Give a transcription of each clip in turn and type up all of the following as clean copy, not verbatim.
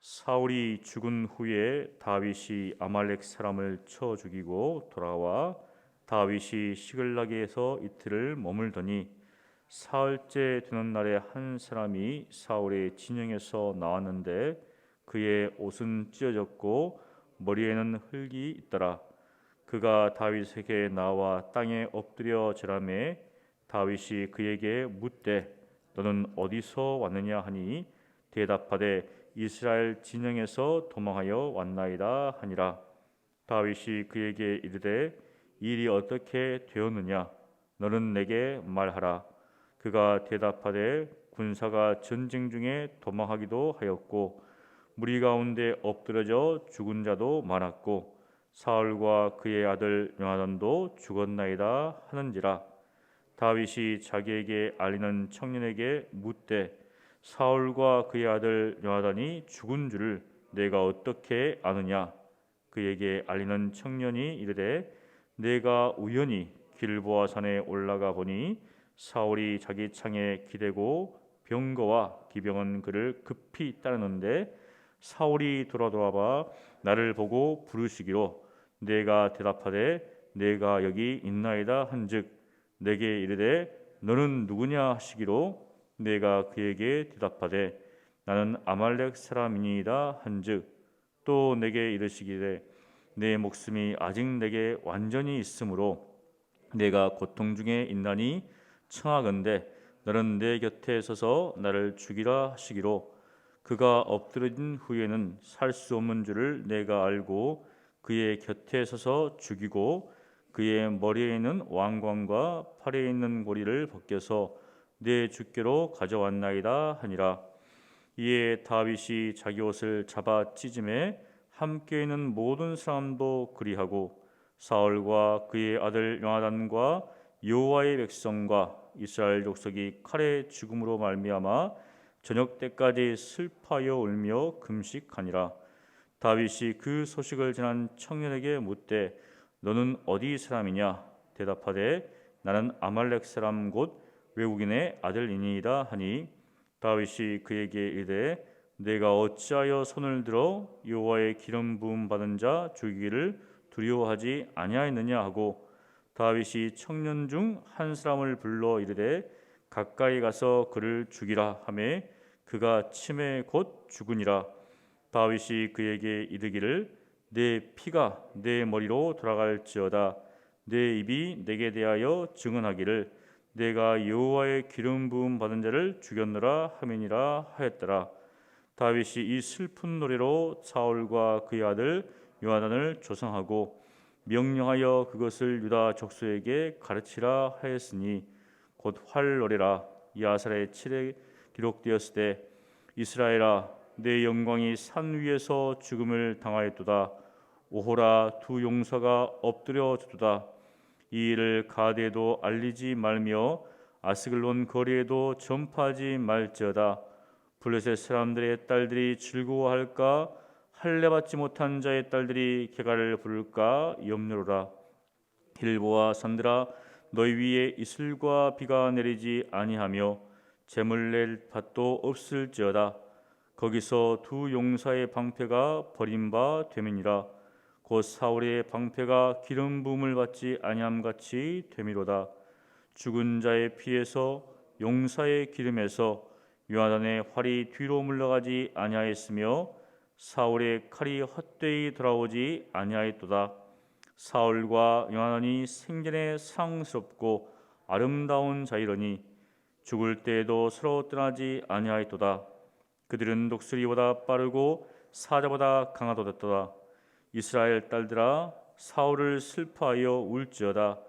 사울이 죽은 후에 다윗이 아말렉 사람을 쳐 죽이고 돌아와 다윗이 시글락에서 이틀을 머물더니 사흘째 되는 날에 한 사람이 사울의 진영에서 나왔는데 그의 옷은 찢어졌고 머리에는 흙이 있더라. 그가 다윗에게 나와 땅에 엎드려 절하매 다윗이 그에게 묻되 너는 어디서 왔느냐 하니 대답하되 이스라엘 진영에서 도망하여 왔나이다 하니라. 다윗이 그에게 이르되 일이 어떻게 되었느냐 너는 내게 말하라. 그가 대답하되 군사가 전쟁 중에 도망하기도 하였고 무리 가운데 엎드러져 죽은 자도 많았고 사울과 그의 아들 요나단도 죽었나이다 하는지라. 다윗이 자기에게 알리는 청년에게 묻되 사울과 그의 아들 요나단이 죽은 줄을 내가 어떻게 아느냐. 그에게 알리는 청년이 이르되 내가 우연히 길보아 산에 올라가 보니 사울이 자기 창에 기대고 병거와 기병은 그를 급히 따르는데 사울이 돌아봐 나를 보고 부르시기로 내가 대답하되 내가 여기 있나이다 한즉 내게 이르되 너는 누구냐 하시기로 내가 그에게 대답하되 나는 아말렉 사람이니이다 한즉 또 내게 이르시기를 내 목숨이 아직 내게 완전히 있으므로 내가 고통 중에 있나니 청하건대 너는 내 곁에 서서 나를 죽이라 하시기로 그가 엎드러진 후에는 살 수 없는 줄을 내가 알고 그의 곁에 서서 죽이고 그의 머리에 있는 왕관과 팔에 있는 고리를 벗겨서 내 주께로 가져왔나이다 하니라. 이에 다윗이 자기 옷을 잡아 찢음에 함께 있는 모든 사람도 그리하고 사울과 그의 아들 요나단과 여호와의 백성과 이스라엘 족속이 칼의 죽음으로 말미암아 저녁 때까지 슬퍼하여 울며 금식하니라. 다윗이 그 소식을 전한 청년에게 묻되 너는 어디 사람이냐 대답하되 나는 아말렉 사람 곧 외국인의 아들이니이다 하니 다윗이 그에게 이르되 내가 어찌하여 손을 들어 여호와의 기름 부음 받은 자 죽이기를 두려워하지 아니하였느냐 하고 다윗이 청년 중 한 사람을 불러 이르되 가까이 가서 그를 죽이라 하매 그가 치매 곧 죽으니라. 다윗이 그에게 이르기를 내 피가 내 머리로 돌아갈지어다 내 입이 내게 대하여 증언하기를 내가 여호와의 기름 부음 받은 자를 죽였노라 하매니라 하였더라. 다윗이 이 슬픈 노래로 사울과 그의 아들 요나단을 조상하고 명령하여 그것을 유다 족속에게 가르치라 하였으니 곧 활노래라. 야살의 7에 기록되었을 때 이스라엘아 내 영광이 산 위에서 죽음을 당하였도다. 오호라 두 용사가 엎드려 주도다. 이 일을 가드에도 알리지 말며 아스글론 거리에도 전파하지 말지어다. 블레셋 사람들의 딸들이 즐거워할까 할례 받지 못한 자의 딸들이 개가를 부를까 염려로라. 길보아 산들아 너희 위에 이슬과 비가 내리지 아니하며 재물 낼 밭도 없을지어다. 거기서 두 용사의 방패가 버림바 되미니라. 곧 사울의 방패가 기름 부음을 받지 아니함 같이 되미로다. 죽은 자의 피에서 용사의 기름에서 요나단의 활이 뒤로 물러가지 아니하였으며 사울의 칼이 헛되이 돌아오지 아니하였도다. 사울과 요나단이 생전에 사랑스럽고 아름다운 자이러니 죽을 때에도 서로 떠나지 아니하였도다. 그들은 독수리보다 빠르고 사자보다 강하도다. 이스라엘 딸들아 사울을 슬퍼하여 울지어다.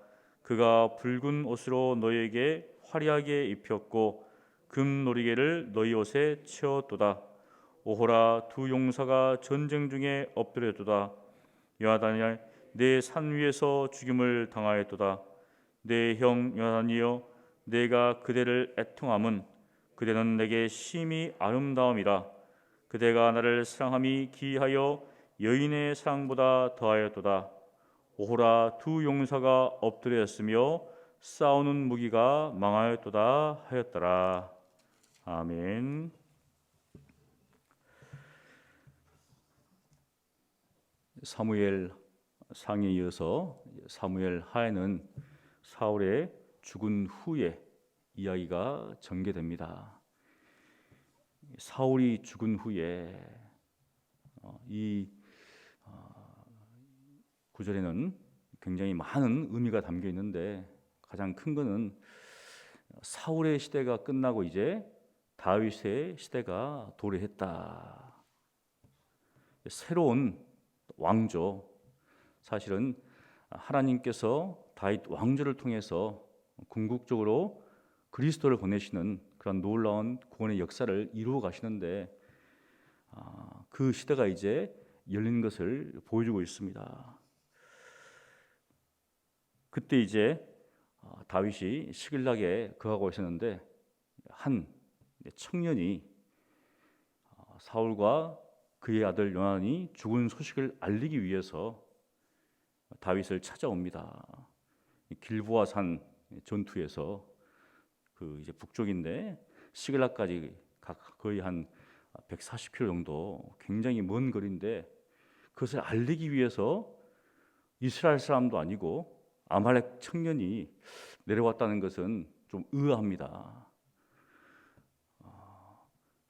그가 붉은 옷으로 너희에게 화려하게 입혔고 금 놀이개를 너희 옷에 채웠도다. 오호라 두 용사가 전쟁 중에 엎드렸도다. 요나단이 내 산 위에서 죽임을 당하였도다. 내 형 요나단이여 내가 그대를 애통함은 그대는 내게 심히 아름다움이라. 그대가 나를 사랑함이 기이하여 여인의 사랑보다 더하였도다. 오호라 두 용사가 엎드렸으며 싸우는 무기가 망하였도다 하였더라. 아멘. 사무엘 상에 이어서 사무엘 하에는 사울의 죽은 후에 이야기가 전개됩니다. 사울이 죽은 후에 이 구절에는 굉장히 많은 의미가 담겨 있는데 가장 큰 것은 사울의 시대가 끝나고 이제 다윗의 시대가 도래했다. 새로운 왕조, 사실은 하나님께서 다윗 왕조를 통해서 궁극적으로 그리스도를 보내시는 그런 놀라운 구원의 역사를 이루어 가시는데 그 시대가 이제 열린 것을 보여주고 있습니다. 그때 이제 다윗이 시글락에 거하고 있었는데 한 청년이 사울과 그의 아들 요나단이 죽은 소식을 알리기 위해서 다윗을 찾아옵니다. 길보아 산 전투에서 그 이제 북쪽인데 시글락까지 거의 한 140km 정도 굉장히 먼 거리인데 그것을 알리기 위해서 이스라엘 사람도 아니고 아말렉 청년이 내려왔다는 것은 좀 의아합니다.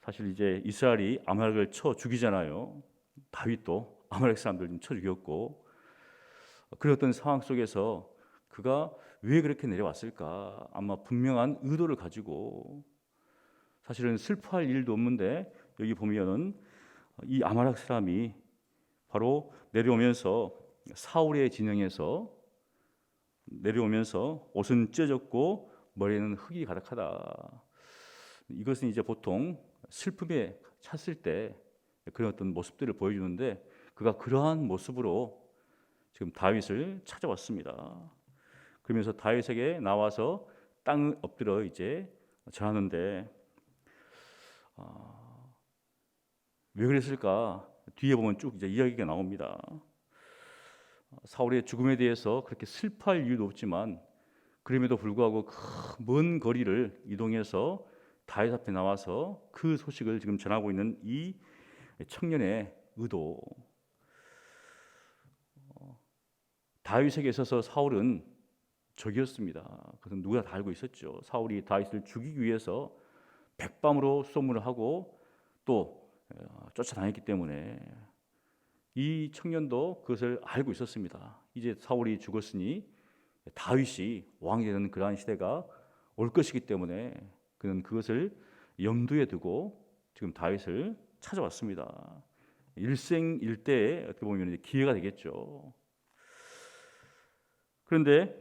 사실 이제 이스라엘이 아말렉을 쳐 죽이잖아요. 다윗도 아말렉 사람들 좀 쳐 죽였고 그랬던 상황 속에서 그가 왜 그렇게 내려왔을까? 아마 분명한 의도를 가지고 사실은 슬퍼할 일도 없는데 여기 보면은 이 아말렉 사람이 바로 내려오면서 사울의 진영에서 내려오면서 옷은 찢어졌고 머리에는 흙이 가득하다. 이것은 이제 보통 슬픔에 찼을 때 그런 어떤 모습들을 보여주는데 그가 그러한 모습으로 지금 다윗을 찾아왔습니다. 그러면서 다윗에게 나와서 땅을 엎드려 이제 전하는데 왜 그랬을까? 뒤에 보면 쭉 이제 이야기가 나옵니다. 사울의 죽음에 대해서 그렇게 슬퍼할 이유도 없지만 그럼에도 불구하고 그 먼 거리를 이동해서 다윗 앞에 나와서 그 소식을 지금 전하고 있는 이 청년의 의도. 다윗에게 있어서 사울은 적이었습니다. 그것은 누가 다 알고 있었죠. 사울이 다윗을 죽이기 위해서 백밤으로 수소문을 하고 또 쫓아다녔기 때문에 이 청년도 그것을 알고 있었습니다. 이제 사울이 죽었으니 다윗이 왕이 되는 그러한 시대가 올 것이기 때문에 그는 그것을 염두에 두고 지금 다윗을 찾아왔습니다. 일생일대에 어떻게 보면 기회가 되겠죠. 그런데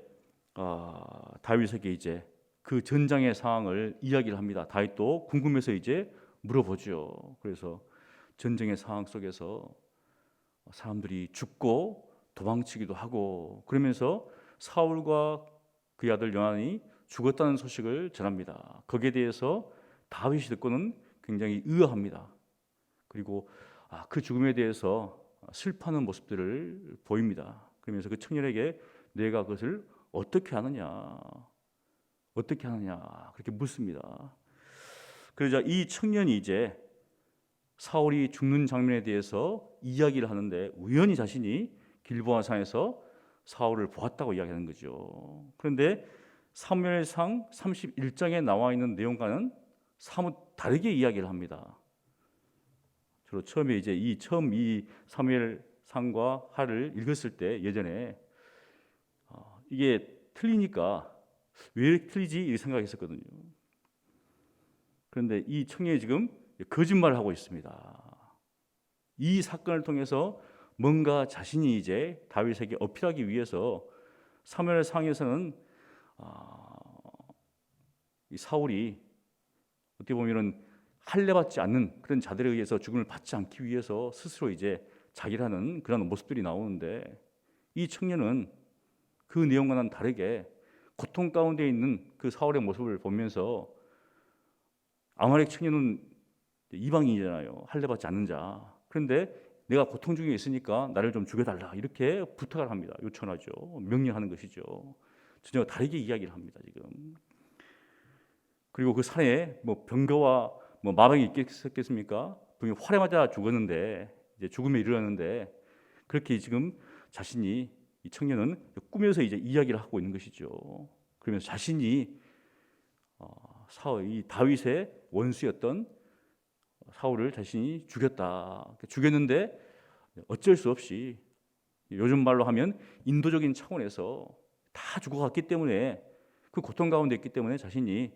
다윗에게 이제 그 전장의 상황을 이야기를 합니다. 다윗도 궁금해서 이제 물어보죠. 그래서 전쟁의 상황 속에서 사람들이 죽고 도망치기도 하고 그러면서 사울과 그의 아들 요나단이 죽었다는 소식을 전합니다. 거기에 대해서 다윗이 듣고는 굉장히 의아합니다. 그리고 그 죽음에 대해서 슬퍼하는 모습들을 보입니다. 그러면서 그 청년에게 내가 그것을 어떻게 하느냐 그렇게 묻습니다. 그러자 이 청년이 이제 사울이 죽는 장면에 대해서 이야기를 하는데 우연히 자신이 길보아 산에서 사울을 보았다고 이야기하는 거죠. 그런데 사무엘상 31장에 나와 있는 내용과는 사뭇 다르게 이야기를 합니다. 주로 처음에 이제 이 사무엘상과 하를 읽었을 때 예전에 이게 틀리니까 왜 틀리지 이렇게 생각했었거든요. 그런데 이 청년이 지금 거짓말을 하고 있습니다. 이 사건을 통해서 뭔가 자신이 이제 다윗에게 어필하기 위해서 사무엘상에서는 이 사울이 어떻게 보면은 할례받지 않는 그런 자들에 의해서 죽음을 받지 않기 위해서 스스로 이제 자기라는 그런 모습들이 나오는데 이 청년은 그 내용과는 다르게 고통 가운데 있는 그 사울의 모습을 보면서 아말렉 청년은 이방인이잖아요. 할례받지 않는 자. 그런데 내가 고통 중에 있으니까 나를 좀 죽여달라 이렇게 부탁을 합니다. 요청하죠. 명령하는 것이죠. 전혀 다르게 이야기를 합니다. 지금. 그리고 그 산에 뭐 병거와 뭐 마병이 있겠습니까? 분명히 활에 맞아 죽었는데 이제 죽음에 이르렀는데 그렇게 지금 자신이 이 청년은 꿈에서 이제 이야기를 하고 있는 것이죠. 그러면서 자신이 이 다윗의 원수였던 사울을 자신이 죽였다. 죽였는데 어쩔 수 없이 요즘 말로 하면 인도적인 차원에서 다 죽어갔기 때문에 그 고통 가운데 있기 때문에 자신이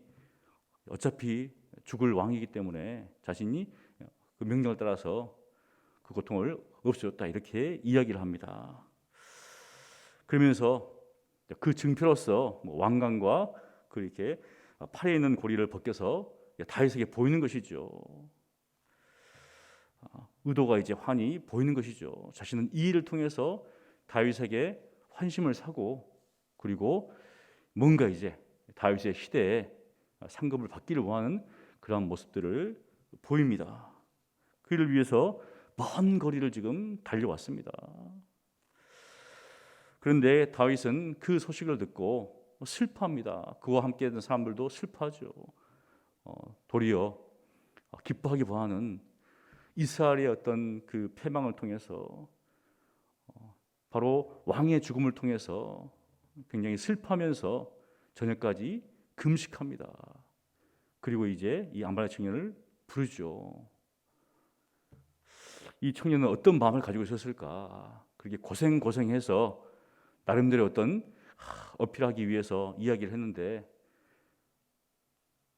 어차피 죽을 왕이기 때문에 자신이 그 명령을 따라서 그 고통을 없애줬다 이렇게 이야기를 합니다. 그러면서 그 증표로서 왕관과 그렇게 팔에 있는 고리를 벗겨서 다윗에게 보이는 것이죠. 의도가 이제 환히 보이는 것이죠. 자신은 이 일을 통해서 다윗에게 환심을 사고 그리고 뭔가 이제 다윗의 시대에 상급을 받기를 원하는 그런 모습들을 보입니다. 그 일을 위해서 먼 거리를 지금 달려왔습니다. 그런데 다윗은 그 소식을 듣고 슬퍼합니다. 그와 함께했던 사람들도 슬퍼하죠. 도리어 기뻐하기보다는 이스라엘의 어떤 그 패망을 통해서 바로 왕의 죽음을 통해서 굉장히 슬퍼하면서 저녁까지 금식합니다. 그리고 이제 이 암발의 청년을 부르죠. 이 청년은 어떤 마음을 가지고 있었을까? 그렇게 고생해서 나름대로 어떤 어필하기 위해서 이야기를 했는데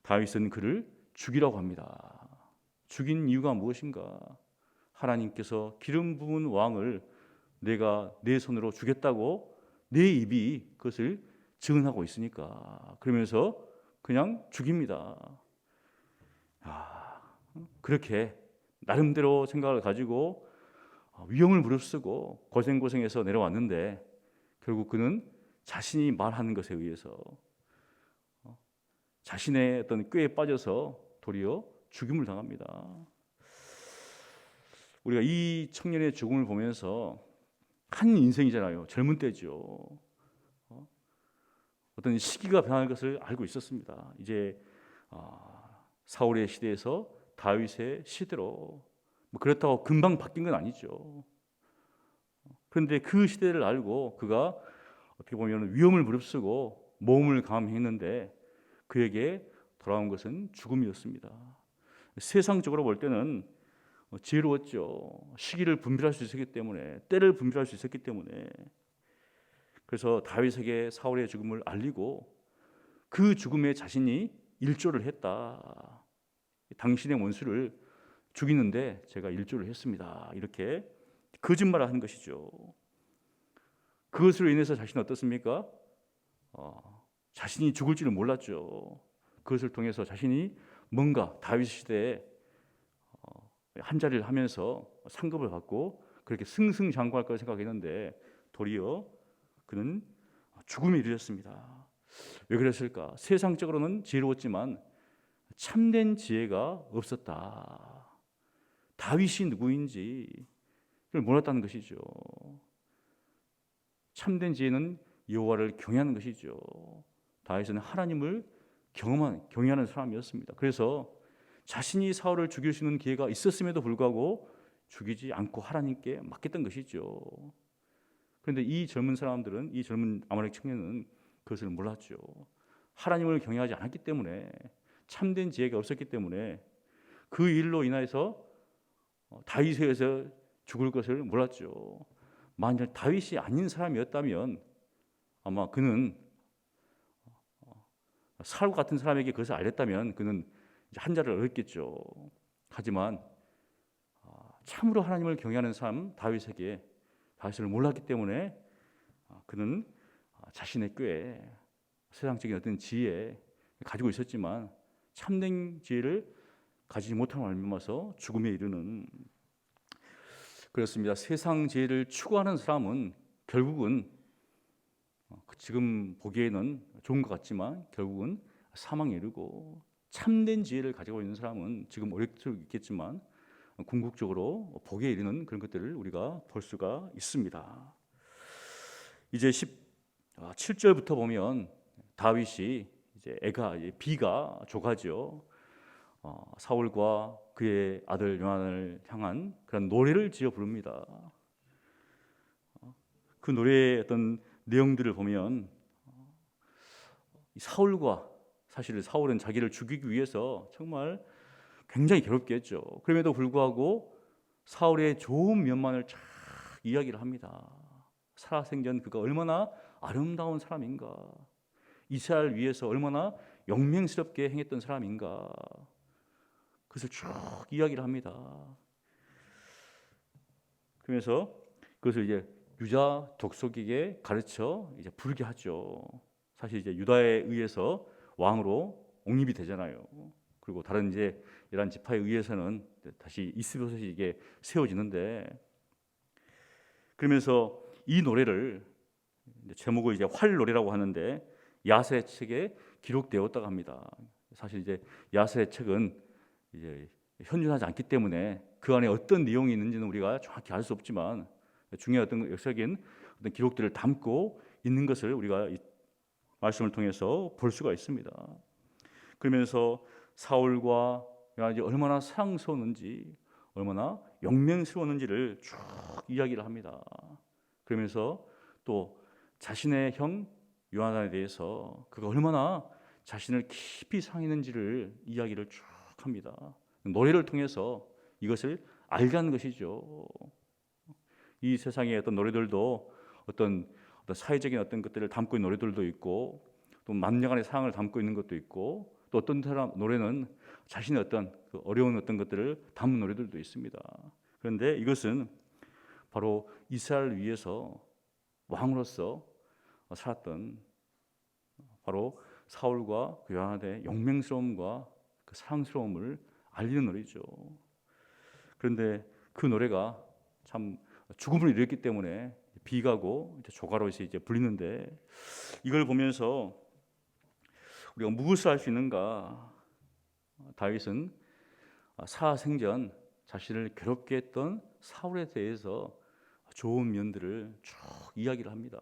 다윗은 그를 죽이라고 합니다. 죽인 이유가 무엇인가? 하나님께서 기름 부은 왕을 내가 내 손으로 주겠다고 내 입이 그것을 증언하고 있으니까 그러면서 그냥 죽입니다. 그렇게 나름대로 생각을 가지고 위험을 무릅쓰고 고생해서 내려왔는데 결국 그는 자신이 말하는 것에 의해서 자신의 어떤 꾀에 빠져서 도리어 죽임을 당합니다. 우리가 이 청년의 죽음을 보면서 한 인생이잖아요. 젊은 때죠. 어떤 시기가 변할 것을 알고 있었습니다. 이제 사울의 시대에서 다윗의 시대로 그렇다고 금방 바뀐 건 아니죠. 그런데 그 시대를 알고 그가 어떻게 보면 위험을 무릅쓰고 모험을 감행했는데 그에게 돌아온 것은 죽음이었습니다. 세상적으로 볼 때는 지혜로웠죠. 시기를 분별할 수 있었기 때문에, 때를 분별할 수 있었기 때문에. 그래서 다윗에게 사울의 죽음을 알리고 그 죽음에 자신이 일조를 했다. 당신의 원수를 죽이는데 제가 일조를 했습니다. 이렇게 거짓말을 하는 것이죠. 그것으로 인해서 자신은 어떻습니까? 자신이 죽을 줄을 몰랐죠. 그것을 통해서 자신이 뭔가 다윗 시대에 한 자리를 하면서 상급을 받고 그렇게 승승장구할 걸 생각했는데 도리어 그는 죽음에 이르렀습니다. 왜 그랬을까? 세상적으로는 지혜로웠지만 참된 지혜가 없었다. 다윗이 누구인지 몰랐다는 것이죠. 참된 지혜는 여호와를 경외하는 것이죠. 다윗은 하나님을 경외하는 사람이었습니다. 그래서 자신이 사울을 죽일 수 있는 기회가 있었음에도 불구하고 죽이지 않고 하나님께 맡겼던 것이죠. 그런데 이 젊은 사람들은, 이 젊은 아말렉 청년은 그것을 몰랐죠. 하나님을 경외하지 않았기 때문에, 참된 지혜가 없었기 때문에 그 일로 인해서 다윗에서 죽을 것을 몰랐죠. 만약 다윗이 아닌 사람이었다면 아마 그는 사울 같은 사람에게 그것을 알렸다면 그는 한 자를 얻겠죠. 하지만 참으로 하나님을 경외하는 사람 다윗을 몰랐기 때문에 그는 자신의 꾀에 세상적인 어떤 지혜 가지고 있었지만 참된 지혜를 가지지 못함을 알면서 죽음에 이르는, 그렇습니다. 세상 지혜를 추구하는 사람은 결국은 지금 보기에는 좋은 것 같지만 결국은 사망에 이르고, 참된 지혜를 가지고 있는 사람은 지금 어릴 수 있겠지만 궁극적으로 복에 이르는 그런 것들을 우리가 볼 수가 있습니다. 이제 17절부터 보면 다윗이 이제 비가 조가죠. 사울과 그의 아들 요나단을 향한 그런 노래를 지어 부릅니다. 그 노래의 어떤 내용들을 보면 사울과 사실 사울은 자기를 죽이기 위해서 정말 굉장히 괴롭게 했죠. 그럼에도 불구하고 사울의 좋은 면만을 쫙 이야기를 합니다. 살아생전 그가 얼마나 아름다운 사람인가, 이스라엘 위해서 얼마나 영맹스럽게 행했던 사람인가, 그것을 쭉 이야기를 합니다. 그러면서 그것을 이제 유다 족속에게 가르쳐 이제 부르게 하죠. 사실 이제 유다에 의해서 왕으로 옹립이 되잖아요. 그리고 다른 이제 이란 지파에 의해서는 다시 이스보셋이 이게 세워지는데, 그러면서 이 노래를 제목을 이제 활 노래라고 하는데 야세 책에 기록되었다고 합니다. 사실 이제 야세 책은 이제 현존하지 않기 때문에 그 안에 어떤 내용이 있는지는 우리가 정확히 알 수 없지만 중요한 어떤 역사적인 어떤 기록들을 담고 있는 것을 우리가 이 말씀을 통해서 볼 수가 있습니다. 그러면서 사울과 요나단이 얼마나 사랑스러웠는지, 얼마나 영맹스러웠는지를 쭉 이야기를 합니다. 그러면서 또 자신의 형 요나단에 대해서 그가 얼마나 자신을 깊이 사랑했는지를 이야기를 쭉 합니다. 노래를 통해서 이것을 알게 하는 것이죠. 이 세상의 어떤 노래들도 어떤 사회적인 어떤 것들을 담고 있는 노래들도 있고, 또 만녀간의 사랑을 담고 있는 것도 있고, 또 어떤 사람 노래는 자신의 어떤 그 어려운 어떤 것들을 담은 노래들도 있습니다. 그런데 이것은 바로 이스라엘을 위해서 왕으로서 살았던 바로 사울과 그 요나단의 영맹스러움과 그 사랑스러움을 알리는 노래죠. 그런데 그 노래가 참 죽음을 이뤘기 때문에 비가고 조가로 이제 불리는데, 이걸 보면서 우리가 무엇을 알 수 있는가? 다윗은 사생전 자신을 괴롭게 했던 사울에 대해서 좋은 면들을 쭉 이야기를 합니다.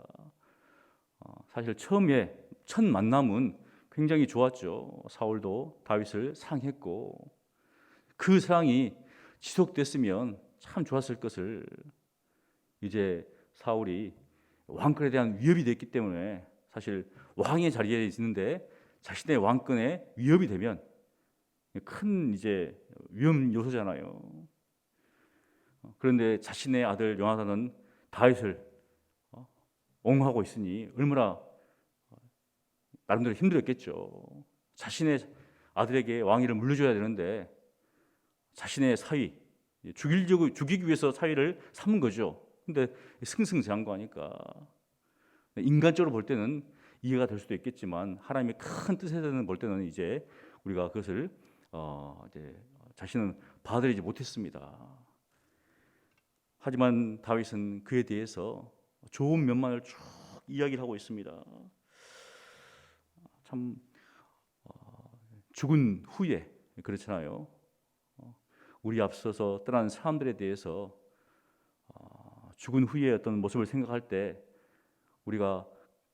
사실 처음에 첫 만남은 굉장히 좋았죠. 사울도 다윗을 사랑했고, 그 사랑이 지속됐으면 참 좋았을 것을, 이제 사울이 왕권에 대한 위협이 됐기 때문에, 사실 왕의 자리에 있는데 자신의 왕권에 위협이 되면 큰 이제 위험 요소잖아요. 그런데 자신의 아들 요나단은 다윗을 옹호하고 있으니 얼마나 나름대로 힘들었겠죠. 자신의 아들에게 왕위를 물려줘야 되는데 자신의 사위, 죽이기 위해서 사위를 삼은 거죠. 근데 승승장구하니까 인간적으로 볼 때는 이해가 될 수도 있겠지만, 하나님의 큰 뜻에서는 볼 때는 이제 우리가 그것을 이제 자신은 받아들이지 못했습니다. 하지만 다윗은 그에 대해서 좋은 면만을 쭉 이야기를 하고 있습니다. 참 죽은 후에 그렇잖아요. 우리 앞서서 떠난 사람들에 대해서 죽은 후의 어떤 모습을 생각할 때 우리가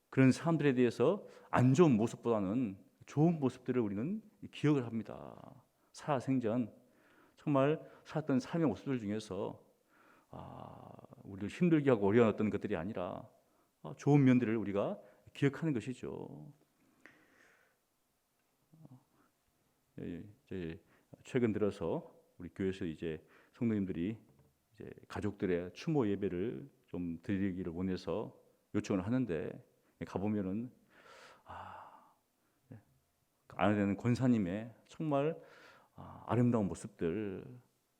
그런 사람들에 대해서 안 좋은 모습보다는 좋은 모습들을 우리는 기억을 합니다. 살아생전 정말 살았던 삶의 모습들 중에서 우리를 힘들게 하고 어려운 어떤 것들이 아니라 좋은 면들을 우리가 기억하는 것이죠. 이제 최근 들어서 우리 교회에서 이제 성도님들이 이제 가족들의 추모 예배를 좀 드리기를 원해서 요청을 하는데, 가보면은 아내 되는 권사님의 정말 아름다운 모습들,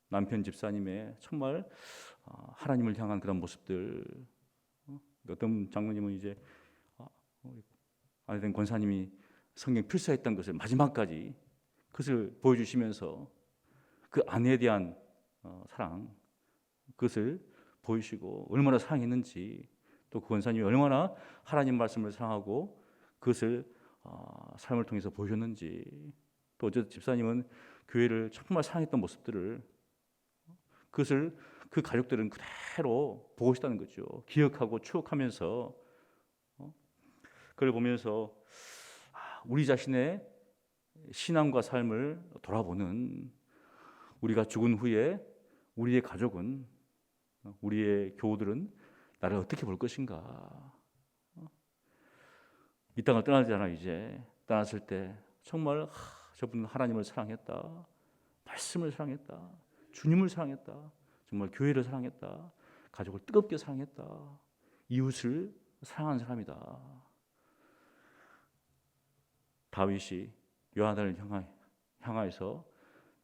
남편 집사님의 정말 하나님을 향한 그런 모습들, 어떤 장로님은 이제 아내 된 권사님이 성경 필사했던 것을 마지막까지 그것을 보여주시면서 그 아내에 대한 사랑, 그것을 보이시고 얼마나 사랑했는지, 또 그 권사님이 얼마나 하나님 말씀을 사랑하고 그것을 삶을 통해서 보여줬는지, 또 어제 집사님은 교회를 정말 사랑했던 모습들을, 그것을 그 가족들은 그대로 보고 있다는 거죠. 기억하고 추억하면서 그걸 보면서 우리 자신의 신앙과 삶을 돌아보는, 우리가 죽은 후에 우리의 가족은, 우리의 교우들은 나를 어떻게 볼 것인가? 이 땅을 떠나잖아. 이제 떠났을 때 정말 저분은 하나님을 사랑했다, 말씀을 사랑했다, 주님을 사랑했다, 정말 교회를 사랑했다, 가족을 뜨겁게 사랑했다, 이웃을 사랑한 사람이다. 다윗이 요나단을 향하여서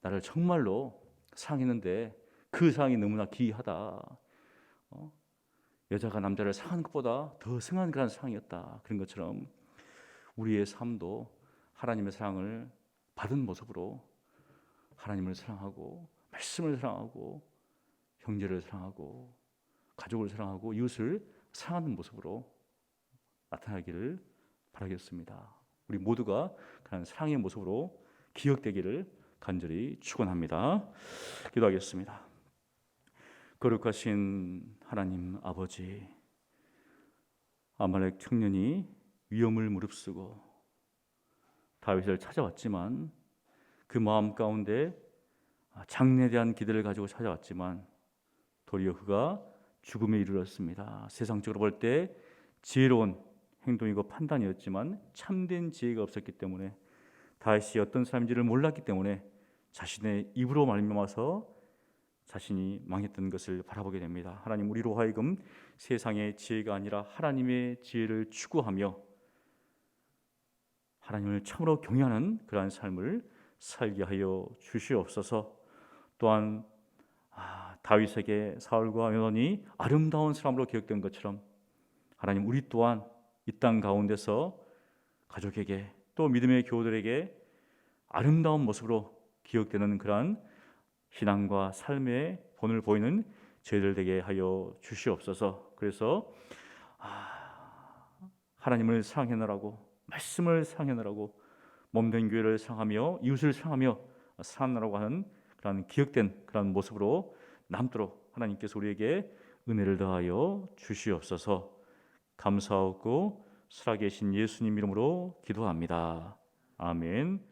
나를 정말로 사랑했는데 그 사랑이 너무나 기이하다. 여자가 남자를 사랑하는 것보다 더 승한 그런 사랑이었다. 그런 것처럼 우리의 삶도 하나님의 사랑을 받은 모습으로 하나님을 사랑하고 말씀을 사랑하고 형제를 사랑하고 가족을 사랑하고 이웃을 사랑하는 모습으로 나타나기를 바라겠습니다. 우리 모두가 그런 사랑의 모습으로 기억되기를 간절히 축원합니다. 기도하겠습니다. 거룩하신 하나님 아버지, 아말렉 청년이 위험을 무릅쓰고 다윗을 찾아왔지만 그 마음 가운데 장래에 대한 기대를 가지고 찾아왔지만 도리어 그가 죽음에 이르렀습니다. 세상적으로 볼 때 지혜로운 행동이고 판단이었지만 참된 지혜가 없었기 때문에 다윗이 어떤 사람인지를 몰랐기 때문에 자신의 입으로 말미암아서 자신이 망했던 것을 바라보게 됩니다. 하나님, 우리로 하여금 세상의 지혜가 아니라 하나님의 지혜를 추구하며 하나님을 참으로 경외하는 그러한 삶을 살게 하여 주시옵소서. 또한 다윗에게 사울과 요나단이 아름다운 사람으로 기억된 것처럼 하나님, 우리 또한 이 땅 가운데서 가족에게 또 믿음의 교우들에게 아름다운 모습으로 기억되는 그러한 신앙과 삶의 본을 보이는 저희들 되게 하여 주시옵소서. 그래서 하나님을 사랑하느라고, 말씀을 사랑하느라고, 몸된 교회를 사랑하며 이웃을 사랑하며 살아나라고 하는 그런 기억된 그런 모습으로 남도록 하나님께서 우리에게 은혜를 더하여 주시옵소서. 감사하고 살아계신 예수님 이름으로 기도합니다. 아멘.